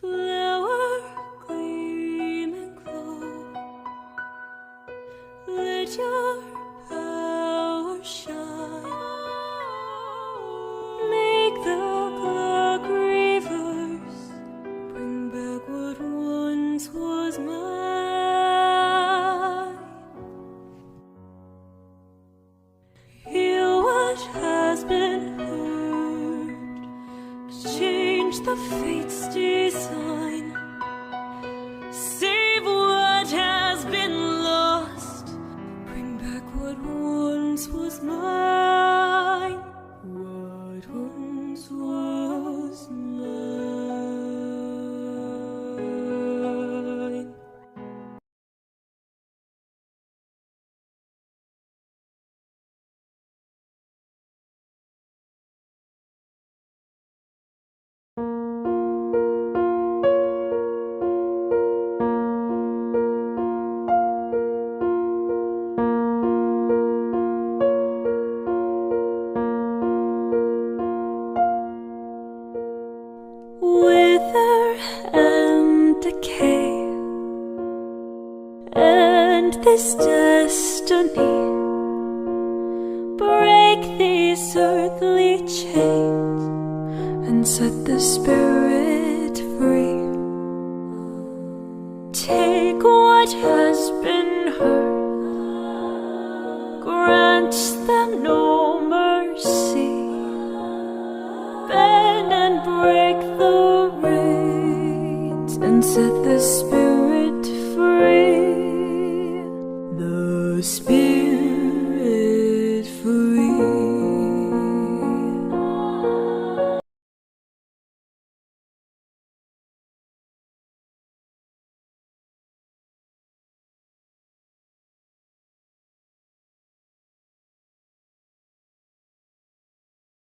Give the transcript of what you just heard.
Flower, gleam and glow, let your power shine. Make the clock reverse, bring back what once was mine. Heal what has been hurt, change the fate's design. Save what has been lost, bring back what once was mine. What once was mine. Wither and decay, and this destiny, break these earthly chains and set the spirit free. Take what has been hurt, grant them no mercy, bend and break the reins and set the spirit